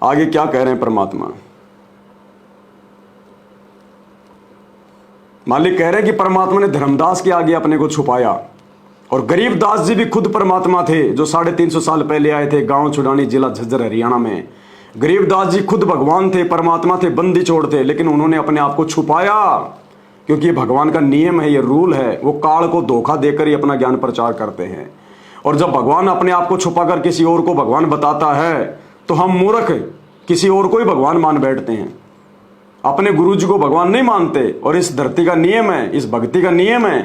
आगे क्या कह रहे हैं परमात्मा। मालिक कह रहे हैं कि परमात्मा ने धर्मदास के आगे अपने को छुपाया, और गरीबदास जी भी खुद परमात्मा थे जो 350 साल पहले आए थे गांव छुड़ानी, जिला झज्जर, हरियाणा में। गरीबदास जी खुद भगवान थे, परमात्मा थे, बंदी छोड़ थे, लेकिन उन्होंने अपने आप को छुपाया, क्योंकि ये भगवान का नियम है, ये रूल है। वो काल को धोखा देकर ही अपना ज्ञान प्रचार करते हैं। और जब भगवान अपने आप को छुपाकर किसी और को भगवान बताता है तो हम मूर्ख किसी और को ही भगवान मान बैठते हैं, अपने गुरु जी को भगवान नहीं मानते। और इस धरती का नियम है, इस भक्ति का नियम है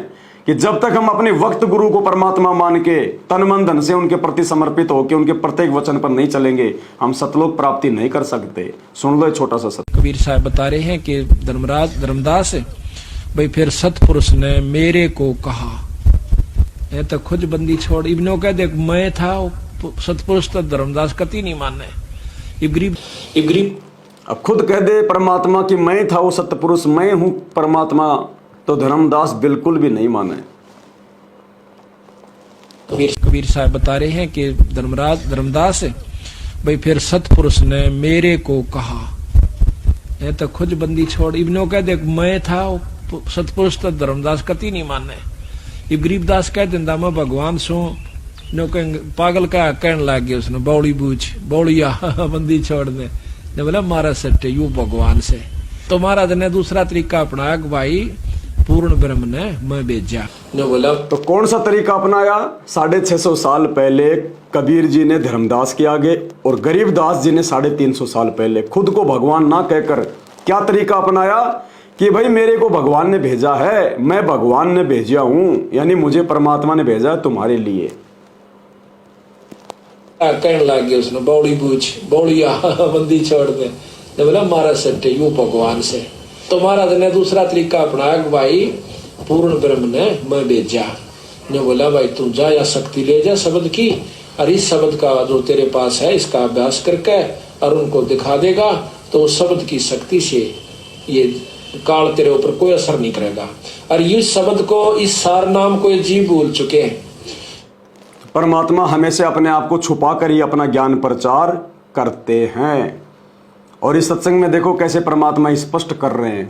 कि जब तक हम अपने वक्त गुरु को परमात्मा मान के तन मन धन से उनके प्रति समर्पित होकर उनके प्रत्येक वचन पर नहीं चलेंगे, हम सतलोक प्राप्ति नहीं कर सकते। सुन लो एक छोटा सा सत्य। कबीर साहब बता रहे हैं कि धर्मदास भाई फिर सतपुरुष ने मेरे को कहा, ये तो खुद बंदी छोड़। इब्नो कह दे मैं था, सतपुरुष तो धर्मदास कति नहीं माने। इब्रीब अब खुद कह दे परमात्मा कि मैं था वो सतपुरुष, मैं हूं परमात्मा, तो धर्मदास बिल्कुल भी नहीं माने। कबीर साहब बता रहे हैं कि धर्मदास भाई फिर सतपुरुष ने मेरे को कहा, ये तो खुद बंदी छोड़। इब्नो कह दे मैं था, सतपुरुष तो धर्मदास कति नहीं माने। ये गरीबदास कह दिंदा मैं भगवान सू, नो पागल का कहने लग गया उसने, बौड़ी बूझ बौड़िया बंदी छोड़ने ने बोला मारा सट्टे यू भगवान से। तो महाराज ने दूसरा तरीका अपनाया कि भाई पूर्ण ब्रह्म ने मैं भेजा ने बोला। तो कौन सा तरीका अपनाया? 650 साल पहले कबीर जी ने धर्मदास के आगे, और गरीबदास जी ने 350 साल पहले खुद को भगवान ना कहकर क्या तरीका अपनाया कि भाई मेरे को भगवान ने भेजा है, मैं भगवान ने भेजा हूं, यानी मुझे परमात्मा ने भेजा है तुम्हारे लिए। कहने लग गया उसने, बौड़ी बूझ बौड़िया बंदी छोड़ दे ने बोला मारा सट्टे यू भगवान से। तो महाराज ने दूसरा तरीका अपनाया कि भाई पूर्ण ब्रह्म ने मैं भेजा ने बोला भाई तू जा या शक्ति ले जा शब्द की, और इस शब्द का जो तेरे पास है इसका अभ्यास करके और उनको दिखा देगा तो उस शब्द की शक्ति से ये काल तेरे ऊपर कोई असर नहीं करेगा। और इस शब्द को, इस सार नाम को जीव भूल चुके हैं। परमात्मा हमेशा अपने आप को छुपा कर ही अपना ज्ञान प्रचार करते हैं। और इस सत्संग में देखो कैसे परमात्मा स्पष्ट कर रहे हैं।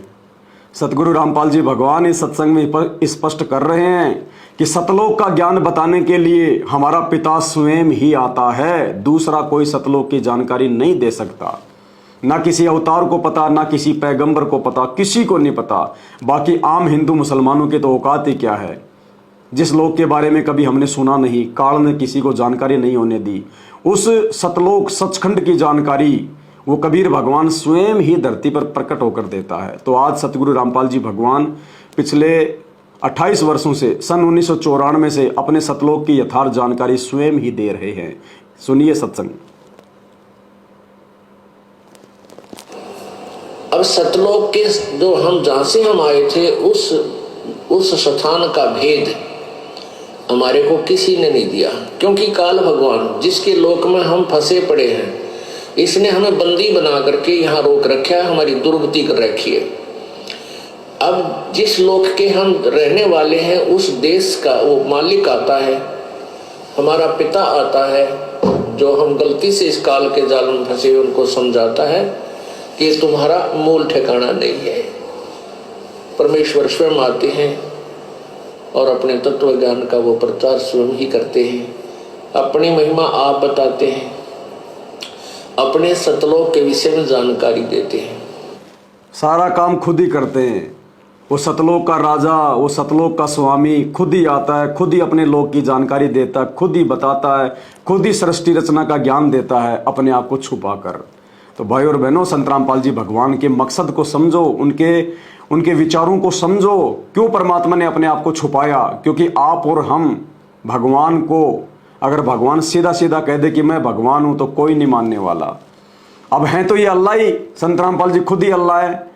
सतगुरु रामपाल जी भगवान इस सत्संग में स्पष्ट कर रहे हैं कि सतलोक का ज्ञान बताने के लिए हमारा पिता स्वयं ही आता है, दूसरा कोई सतलोक की जानकारी नहीं दे सकता। ना किसी अवतार को पता, ना किसी पैगंबर को पता, किसी को नहीं पता। बाकी आम हिंदू मुसलमानों के तो औकात ही क्या है, जिस लोक के बारे में कभी हमने सुना नहीं, काल ने किसी को जानकारी नहीं होने दी, उस सतलोक सचखंड की जानकारी वो कबीर भगवान स्वयं ही धरती पर प्रकट होकर देता है। तो आज सतगुरु रामपाल जी भगवान पिछले 28 वर्षों से, सन 1994 से अपने सतलोक की यथार्थ जानकारी स्वयं ही दे रहे हैं। सुनिए सत्संग। अब सतलोक के जो हम जहां से हम आए थे उस स्थान का भेद हमारे को किसी ने नहीं दिया, क्योंकि काल भगवान जिसके लोक में हम फंसे पड़े हैं, इसने हमें बंदी बना करके यहाँ रोक रखा है, हमारी दुर्गति कर रखी है। अब जिस लोक के हम रहने वाले हैं उस देश का वो मालिक आता है, हमारा पिता आता है, जो हम गलती से इस काल के जाल में फंसे उनको समझाता है कि तुम्हारा मूल ठिकाना नहीं है। परमेश्वर स्वयं आते हैं और अपने तत्व ज्ञान का वो प्रचार स्वयं ही करते हैं, अपनी महिमा आप बताते हैं, अपने सतलोक के विषय में जानकारी देते हैं। सारा काम खुद ही करते हैं। वो सतलोक का राजा, वो सतलोक का स्वामी खुद ही आता है, खुद ही अपने लोक की जानकारी देता है, खुद ही बताता है, खुद ही सृष्टि रचना का ज्ञान देता है, अपने आप को छुपा कर। तो भाई और बहनों, संत रामपाल जी भगवान के मकसद को समझो, उनके विचारों को समझो। क्यों परमात्मा ने अपने आप को छुपाया? क्योंकि आप और हम भगवान को, अगर भगवान सीधा सीधा कह दे कि मैं भगवान हूं तो कोई नहीं मानने वाला। अब हैं तो ये अल्लाह ही, संत रामपाल जी खुद ही अल्लाह है,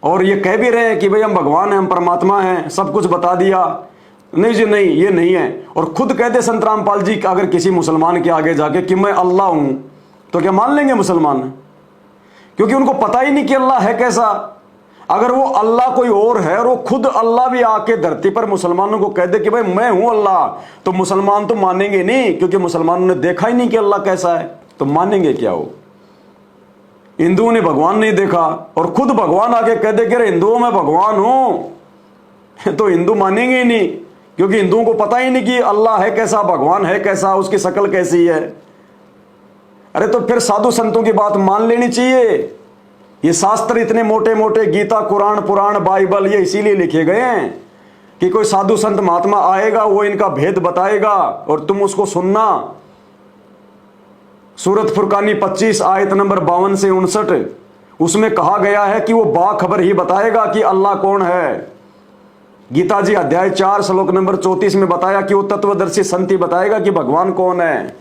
और ये कह भी रहे हैं कि भाई हम भगवान हैं, हम परमात्मा हैं, सब कुछ बता दिया। नहीं जी नहीं, ये नहीं है। और खुद कहते संत रामपाल जी अगर किसी मुसलमान के आगे जाके कि मैं अल्लाह हूं तो क्या मान लेंगे मुसलमान? क्योंकि उनको पता ही नहीं कि अल्लाह है कैसा। अगर वो अल्लाह कोई और है और वो खुद अल्लाह भी आके धरती पर मुसलमानों को कह दे कि भाई मैं हूं अल्लाह, तो मुसलमान तो मानेंगे नहीं, क्योंकि मुसलमानों ने देखा ही नहीं कि अल्लाह कैसा है, तो मानेंगे क्या हो? हिंदुओं ने भगवान नहीं देखा और खुद भगवान आके कह दे कि अरे हिंदुओं में भगवान हूं, तो हिंदू मानेंगे ही नहीं, क्योंकि हिंदुओं को पता ही नहीं कि अल्लाह है कैसा, भगवान है कैसा, उसकी शक्ल कैसी है। अरे तो फिर साधु संतों की बात मान लेनी चाहिए। ये शास्त्र इतने मोटे मोटे, गीता, कुरान, पुराण, बाइबल, ये इसीलिए लिखे गए हैं कि कोई साधु संत महात्मा आएगा, वो इनका भेद बताएगा और तुम उसको सुनना। सूरत फुरकानी 25 आयत नंबर 52 से 59, उसमें कहा गया है कि वो बाखबर ही बताएगा कि अल्लाह कौन है। गीता जी अध्याय 4 श्लोक नंबर 34 में बताया कि वो तत्वदर्शी संत ही बताएगा कि भगवान कौन है।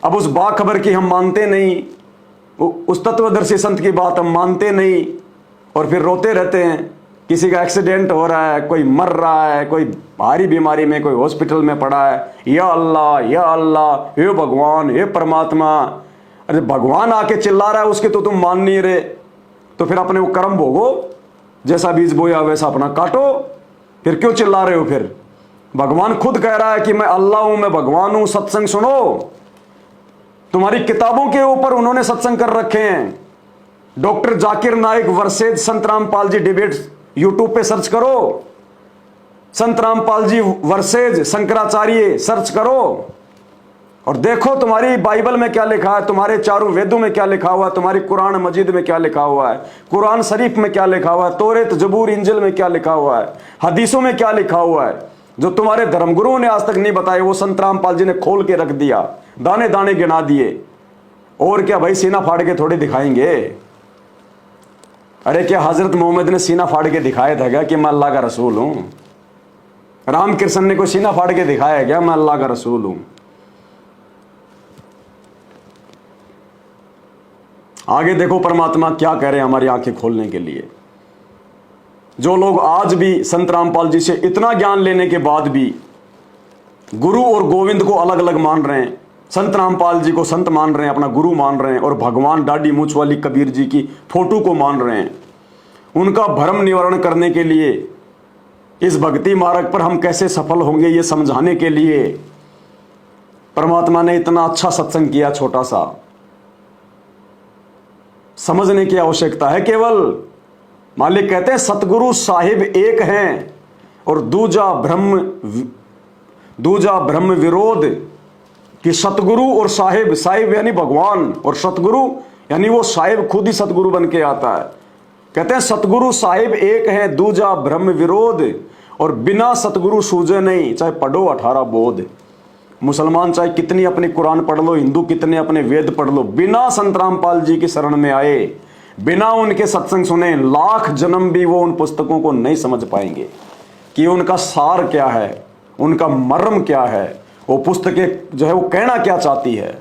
अब उस बाखबर की हम मानते नहीं, उस तत्वदर्शी संत की बात हम मानते नहीं, और फिर रोते रहते हैं। किसी का एक्सीडेंट हो रहा है, कोई मर रहा है, कोई भारी बीमारी में, कोई हॉस्पिटल में पड़ा है, या अल्लाह या अल्लाह, हे भगवान, हे परमात्मा। अरे भगवान आके चिल्ला रहा है, उसके तो तुम मान नहीं रहे, तो फिर अपने वो कर्म भोगो, जैसा बीज बोया वैसा अपना काटो। फिर क्यों चिल्ला रहे हो? फिर भगवान खुद कह रहा है कि मैं अल्लाह हूं, मैं भगवान हूं। सत्संग सुनो। तुम्हारी किताबों के ऊपर उन्होंने सत्संग कर रखे हैं। डॉक्टर जाकिर नाइक वर्सेज संत रामपाल जी डिबेट यूट्यूब पे सर्च करो, संत Rampal G versus Shankaracharya search करो और देखो तुम्हारी बाइबल में क्या लिखा है, तुम्हारे चारों वेदों में क्या लिखा हुआ है, तुम्हारी कुरान मजीद में क्या लिखा हुआ है, कुरान शरीफ में क्या लिखा हुआ है, तौरेत, जबूर, इंजिल में क्या लिखा हुआ है, हदीसों में क्या लिखा हुआ है। जो तुम्हारे धर्मगुरुओं ने आज तक नहीं बताए, वो संत रामपाल जी ने खोल के रख दिया, दाने दाने गिना दिए। और क्या भाई, सीना फाड़ के थोड़ी दिखाएंगे? अरे क्या हजरत मोहम्मद ने सीना फाड़ के दिखाया था क्या कि मैं अल्लाह का रसूल हूं? रामकृष्ण ने कोई सीना फाड़ के दिखाया क्या मैं अल्लाह का रसूल हूं? आगे देखो परमात्मा क्या कह रहे हैं हमारी आंखें खोलने के लिए। जो लोग आज भी संत रामपाल जी से इतना ज्ञान लेने के बाद भी गुरु और गोविंद को अलग अलग मान रहे हैं, संत रामपाल जी को संत मान रहे हैं, अपना गुरु मान रहे हैं, और भगवान डाडी मूछ वाली कबीर जी की फोटो को मान रहे हैं, उनका भ्रम निवारण करने के लिए, इस भक्ति मार्ग पर हम कैसे सफल होंगे ये समझाने के लिए परमात्मा ने इतना अच्छा सत्संग किया। छोटा सा समझने की आवश्यकता है केवल। मालिक कहते हैं सतगुरु साहिब एक हैं और दूजा ब्रह्म विरोध, कि सतगुरु और साहिब, साहिब यानी भगवान और सतगुरु यानी वो साहिब खुद ही सतगुरु बन के आता है। कहते हैं सतगुरु साहिब एक है, दूजा ब्रह्म विरोध, और बिना सतगुरु सूझे नहीं, चाहे पढ़ो 18 बोध। मुसलमान चाहे कितनी अपनी कुरान पढ़ लो, हिंदू कितने अपने वेद पढ़ लो, बिना संत रामपाल जी की शरण में आए, बिना उनके सत्संग सुने, लाख जन्म भी वो उन पुस्तकों को नहीं समझ पाएंगे कि उनका सार क्या है, उनका मर्म क्या है, वो पुस्तकें जो है वो कहना क्या चाहती है,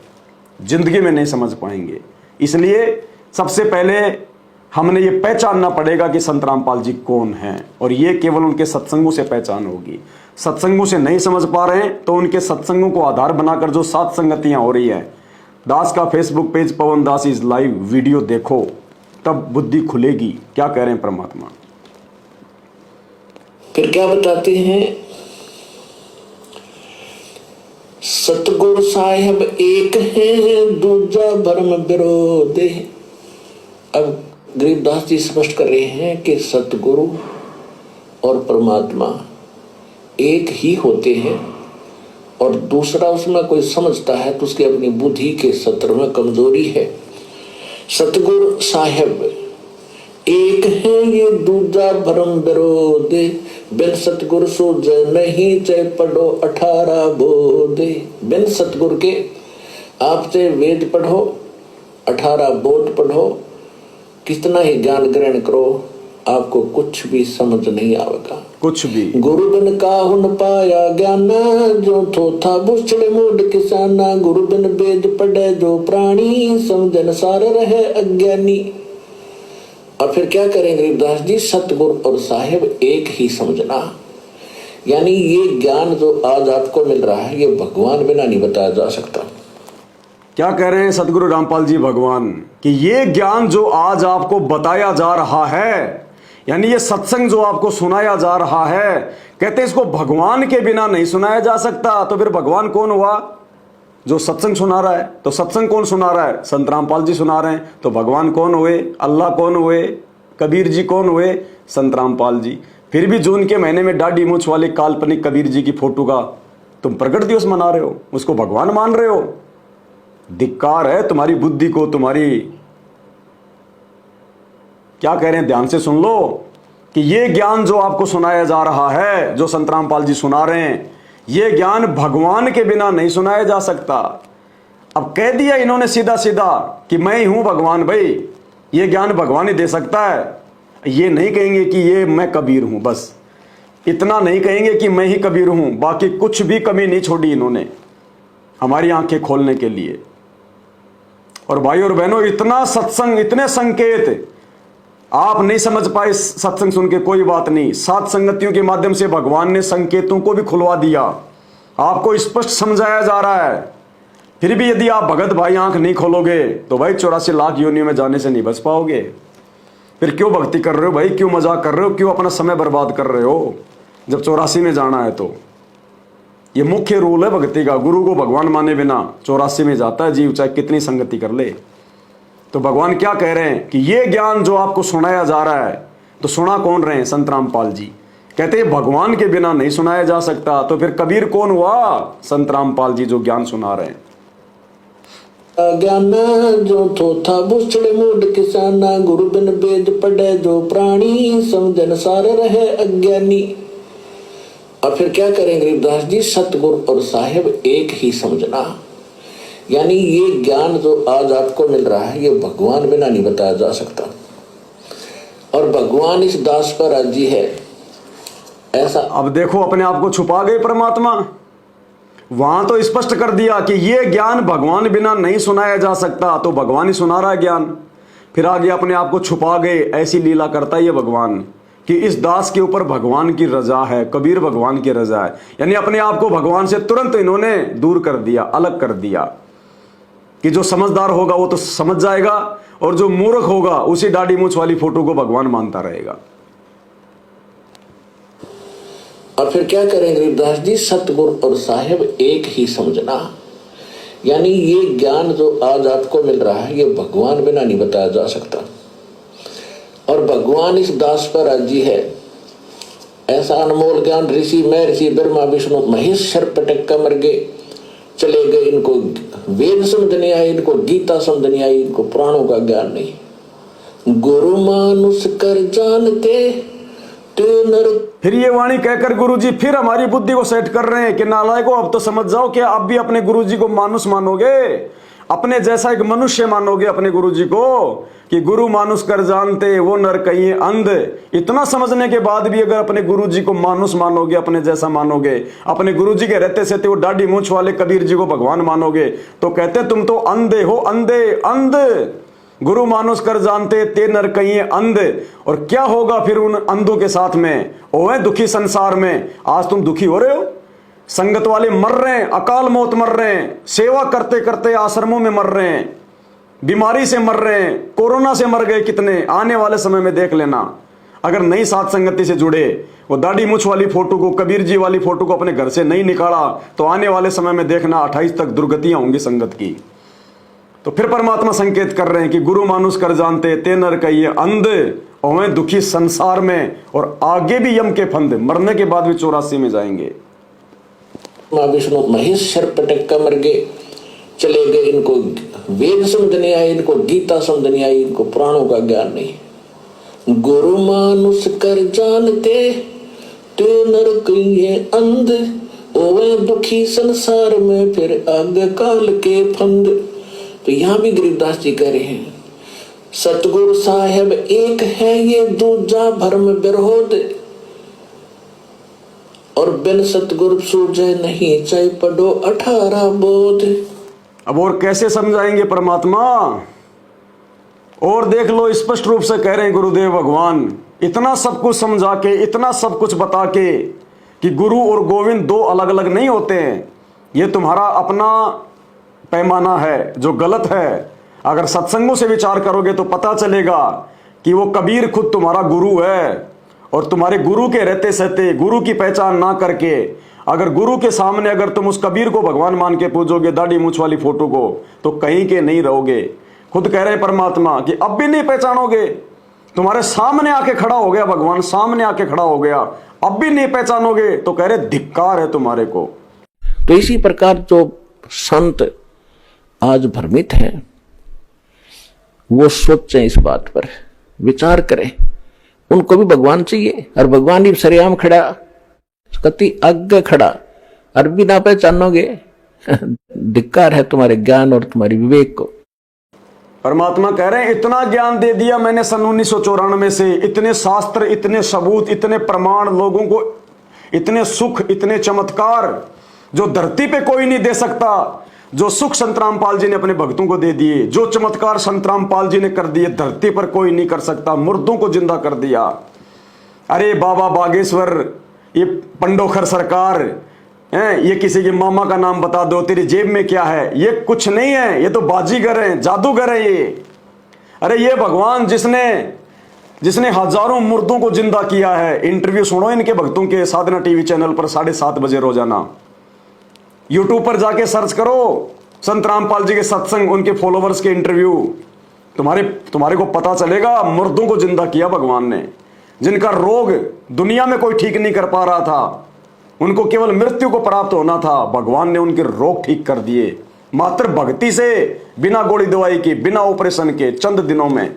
जिंदगी में नहीं समझ पाएंगे। इसलिए सबसे पहले हमने ये पहचानना पड़ेगा कि संत रामपाल जी कौन हैं, और ये केवल उनके सत्संगों से पहचान होगी। सत्संगों से नहीं समझ पा रहे हैं तो उनके सत्संगों को आधार बनाकर जो सात संगतियां हो रही हैं, दास का Facebook page Pawan Das is live video देखो, तब बुद्धि खुलेगी। क्या कह रहे हैं परमात्मा? फिर क्या बताते हैं? सतगुरु साहिब एक है, दूजा भरम विरोध। अब गरीबदास जी स्पष्ट कर रहे हैं कि सतगुरु और परमात्मा एक ही होते हैं, और दूसरा उसमें कोई समझता है तो उसकी अपनी बुद्धि के सत्र में कमजोरी है। सतगुरु साहिब एक है, ये दूजा भरम विरोध, बिन सतगुरु सूझे नहीं, चाहे पढ़ो 18 बोध। बिन सतगुरु के आप चाहे वेद पढ़ो, 18 बोध पढ़ो, कितना ही ज्ञान ग्रहण करो, आपको कुछ भी समझ नहीं आएगा, कुछ भी। गुरु बिन काहुन पाया ज्ञान, जो थोथा बुछड़े मूड किसाना, गुरु बिन वेद पढ़े जो प्राणी, समझन सार रहे अज्ञानी। और फिर क्या करें गरीबदास जी? सतगुरु और साहिब एक ही समझना, यानी ये ज्ञान जो आज आपको मिल रहा है, ये भगवान बिना नहीं बताया जा सकता। क्या कह रहे हैं सतगुरु रामपाल जी भगवान? कि ये ज्ञान जो आज आपको बताया जा रहा है, यानी ये सत्संग जो आपको सुनाया जा रहा है, कहते हैं इसको भगवान के बिना नहीं सुनाया जा सकता। तो फिर भगवान कौन हुआ? जो सत्संग सुना रहा है, तो सत्संग कौन सुना रहा है? संत रामपाल जी सुना रहे हैं। तो भगवान कौन हुए? अल्लाह कौन हुए? कबीर जी कौन हुए? संत रामपाल जी। फिर भी जून के महीने में दाढ़ी मूछ वाले काल्पनिक कबीर जी की फोटो का तुम प्रकट दिवस मना रहे हो, उसको भगवान मान रहे हो। धिक्कार है तुम्हारी बुद्धि को, तुम्हारी क्या कह रहे हैं, ध्यान से सुन लो कि ये ज्ञान जो आपको सुनाया जा रहा है, जो संत रामपाल जी सुना रहे हैं, ये ज्ञान भगवान के बिना नहीं सुनाया जा सकता। अब कह दिया इन्होंने सीधा सीधा कि मैं ही हूं भगवान। भाई ये ज्ञान भगवान ही दे सकता है। ये नहीं कहेंगे कि ये मैं कबीर हूं, बस इतना नहीं कहेंगे कि मैं ही कबीर हूं, बाकी कुछ भी कमी नहीं छोड़ी इन्होंने हमारी आंखें खोलने के लिए। और भाई और बहनों, इतना सत्संग, इतने संकेत आप नहीं समझ पाए सत्संग सुन के, कोई बात नहीं। सात संगतियों के माध्यम से भगवान ने संकेतों को भी खुलवा दिया, आपको स्पष्ट समझाया जा रहा है। फिर भी यदि आप भगत भाई आंख नहीं खोलोगे तो भाई 84 लाख योनियों में जाने से नहीं बच पाओगे। फिर क्यों भक्ति कर रहे हो भाई, क्यों मजाक कर रहे हो, क्यों अपना समय बर्बाद कर रहे हो जब 84 में जाना है? तो ये मुख्य रूल है भक्ति का। गुरु को भगवान माने बिना 84 में जाता है जीव, चाहे कितनी संगति कर ले। तो भगवान क्या कह रहे हैं कि ये ज्ञान जो आपको सुनाया जा रहा है, तो सुना कौन रहे हैं? संत रामपाल जी। कहते हैं भगवान के बिना नहीं सुनाया जा सकता। तो फिर कबीर कौन हुआ? संत रामपाल जी जो ज्ञान सुना रहे हैं। ज्ञान जो थोथा बुसड़े मूड किसाना, गुरु बिन वेद पढ़े जो प्राणी, समझन सार रहे अज्ञानी। और फिर क्या करें गरीबदास जी? सतगुरु और साहेब एक ही समझना। यानी ये ज्ञान जो आज आपको मिल रहा है, ये भगवान बिना नहीं बताया जा सकता। और भगवान इस दास पर राजी है ऐसा। अब देखो, अपने आप को छुपा गए परमात्मा। वहां तो स्पष्ट कर दिया कि ये ज्ञान भगवान बिना नहीं सुनाया जा सकता, तो भगवान ही सुना रहा है ज्ञान। फिर आगे अपने आप को छुपा गए। ऐसी लीला करता है ये भगवान कि इस दास के ऊपर भगवान की रजा है, कबीर भगवान की रजा है। यानी अपने आप को भगवान से तुरंत इन्होंने दूर कर दिया, अलग कर दिया कि जो समझदार होगा वो तो समझ जाएगा, और जो मूर्ख होगा उसी दाढ़ी मूछ वाली फोटो को भगवान मानता रहेगा। और फिर क्या करें गरीबदास जी? सतगुरु और साहेब एक ही समझना। यानी ये ज्ञान जो आज आपको मिल रहा है, ये भगवान बिना नहीं बताया जा सकता। और भगवान इस दास पर राजी है ऐसा अनमोल ज्ञान। ऋषि मैं ऋषि ब्रह्मा विष्णु महेश सर्प टक्का मर गए चले गए, इनको वेद समझने आए, इनको गीता समझने आई, इनको पुराणों का ज्ञान नहीं। गुरु मानुष कर जानते फिर ये वाणी कहकर गुरुजी फिर हमारी बुद्धि को सेट कर रहे हैं कि नालायकों, अब तो समझ जाओ कि आप भी अपने गुरुजी को मानुष मानोगे, अपने जैसा एक मनुष्य मानोगे अपने गुरुजी को, कि गुरु मानुष कर जानते वो नर कहिए अंध। इतना समझने के बाद भी अगर अपने गुरुजी को मानुष मानोगे, अपने जैसा मानोगे, अपने गुरुजी के रहते से वो दाढ़ी मूछ वाले कबीर जी को भगवान मानोगे, तो कहते तुम तो अंधे हो, अंधे अंध। गुरु मानुष कर जानते ते नर कहिए अंध। और क्या होगा फिर उन अंधों के साथ में? ओए दुखी संसार में। आज तुम दुखी हो रहे हो, संगत वाले मर रहे हैं, अकाल मौत मर रहे हैं, सेवा करते करते आश्रमों में मर रहे हैं, बीमारी से मर रहे हैं, कोरोना से मर गए कितने। आने वाले समय में देख लेना, अगर नई साथ संगति से जुड़े, वो दाढ़ी मूछ वाली फोटो को, कबीर जी वाली फोटो को अपने घर से नहीं निकाला, तो आने वाले समय में देखना 28 तक दुर्गतियां होंगी संगत की। तो फिर परमात्मा संकेत कर रहे हैं कि गुरु मानुष कर जानते ते नर कहिए अंध, और दुखी संसार में, और आगे भी यम के फंद, मरने के बाद भी 84 में जाएंगे। विष्णु महेश सर्प टक्का मर गए चले गए, इनको वेद समझने आए, इनको गीता समझने आई, इनको पुराणों का ज्ञान नहीं। गुरु मानुष कर जानते ते नर कहिए अंध, ओवे दुखी संसार में फिर आगे काल के फंद। तो यहां भी गरीबदास जी कह रहे हैं सतगुरु साहेब एक है, ये दूजा भरम विरोध, और बिन सतगुरु सूझे नहीं, चाहे पढ़ो 18 बोध। अब और कैसे समझाएंगे परमात्मा? और देख लो, स्पष्ट रूप से कह रहे हैं गुरुदेव भगवान, इतना सब कुछ समझा के, इतना सब कुछ बता के कि गुरु और गोविंद दो अलग अलग नहीं होते हैं। ये तुम्हारा अपना पैमाना है जो गलत है। अगर सत्संगों से विचार करोगे तो पता चलेगा कि वो कबीर खुद तुम्हारा गुरु है, और तुम्हारे गुरु के रहते सहते, गुरु की पहचान ना करके अगर गुरु के सामने अगर तुम उस कबीर को भगवान मान के पूजोगे, दाढ़ी मूछ वाली फोटो को, तो कहीं के नहीं रहोगे। खुद कह रहे हैं परमात्मा कि अब भी नहीं पहचानोगे। तुम्हारे सामने आके खड़ा हो गया भगवान, सामने आके खड़ा हो गया, अब भी नहीं पहचानोगे, तो कह रहे धिक्कार है तुम्हारे को। तो इसी प्रकार जो संत आज भ्रमित हैं, वो सोचें, इस बात पर विचार करें। उनको भी भगवान चाहिए, और भगवान ही सरेआम खड़ा, कति आगे खड़ा, और भी ना पहचानोगे, धिक्कार है तुम्हारे ज्ञान और तुम्हारी विवेक को। परमात्मा कह रहे हैं इतना ज्ञान दे दिया मैंने सन 1994 से, इतने शास्त्र, इतने सबूत, इतने प्रमाण लोगों को, इतने सुख, इतने चमत्कार जो धरती पे कोई नहीं दे सकता। जो सुख संत रामपाल जी ने अपने भक्तों को दे दिए, जो चमत्कार संत रामपाल जी ने कर दिए, धरती पर कोई नहीं कर सकता। मुर्दों को जिंदा कर दिया। अरे बाबा बागेश्वर, ये पंडोखर सरकार हैं, ये किसी के मामा का नाम बता दो, तेरी जेब में क्या है? ये कुछ नहीं है, ये तो बाजीगर हैं, जादूगर है ये। अरे ये भगवान जिसने हजारों मुर्दों को जिंदा किया है। इंटरव्यू सुनो इनके भक्तों के साधना टीवी चैनल पर 7:30 बजे रोजाना। यूट्यूब पर जाके सर्च करो संत रामपाल जी के सत्संग, उनके फॉलोवर्स के इंटरव्यू, तुम्हारे को पता चलेगा मुर्दों को जिंदा किया भगवान ने। जिनका रोग दुनिया में कोई ठीक नहीं कर पा रहा था, उनको केवल मृत्यु को प्राप्त होना था, भगवान ने उनके रोग ठीक कर दिए मात्र भक्ति से, बिना गोली दवाई के, बिना ऑपरेशन के, चंद दिनों में।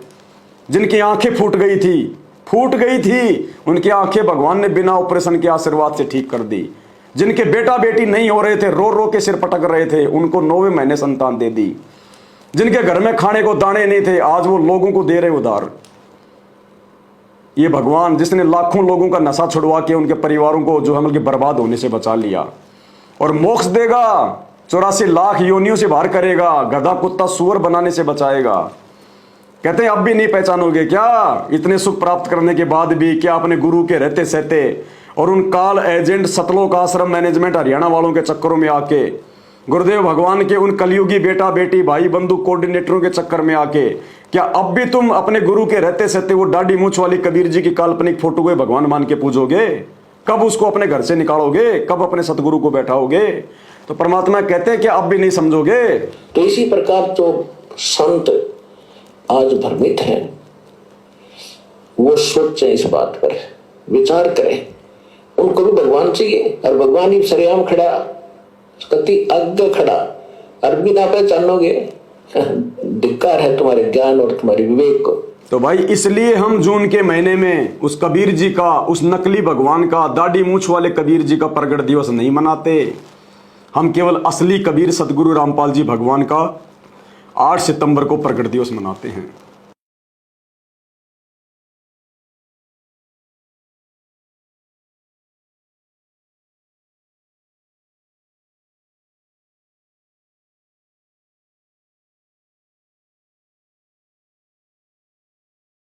जिनकी आंखें फूट गई थी, उनकी आंखें भगवान ने बिना ऑपरेशन के आशीर्वाद से ठीक कर दी। जिनके बेटा बेटी नहीं हो रहे थे, रो रो के सिर पटक रहे थे, उनको 9वें महीने संतान दे दी। जिनके घर में खाने को दाने नहीं थे, आज वो लोगों को दे रहे उधार। ये भगवान जिसने लाखों लोगों का नशा छुड़वा के उनके परिवारों को जो है बर्बाद होने से बचा लिया, और मोक्ष देगा, 84 लाख योनियों से बाहर करेगा, गधा कुत्ता सुअर बनाने से बचाएगा। कहते हैं अब भी नहीं पहचानोगे क्या? इतने सुख प्राप्त करने के बाद भी क्या अपने गुरु के रहते सहते और उन काल एजेंट सतलोक आश्रम मैनेजमेंट हरियाणा वालों के चक्करों में आके, गुरुदेव भगवान के उन कलयुगी बेटा बेटी भाई बंधु कोऑर्डिनेटरों के चक्कर में आके, क्या अब भी तुम अपने गुरु के रहते सहते वो दाढ़ी मूछ वाली कबीर जी की काल्पनिक फोटो को भगवान मान के पूजोगे? कब उसको अपने घर से निकालोगे? कब अपने सतगुरु को बैठाओगे? तो परमात्मा कहते हैं कि अब भी नहीं समझोगे। तो इसी प्रकार जो संत आज भ्रमित हैं, वो सोचें, इस बात पर विचार करें। उनको भी भगवान चाहिए, और भगवान ही सरेआम खड़ा, कति आगे खड़ा, और भी ना पहचानोगे, धिक्कार है तुम्हारे ज्ञान और तुम्हारी विवेक को। तो भाई इसलिए हम जून के महीने में उस कबीर जी का, उस नकली भगवान का, दाढ़ी मूछ वाले कबीर जी का प्रगट दिवस नहीं मनाते। हम केवल असली कबीर सतगुरु रामपाल जी भगवान का 8 सितंबर को प्रगट दिवस मनाते हैं।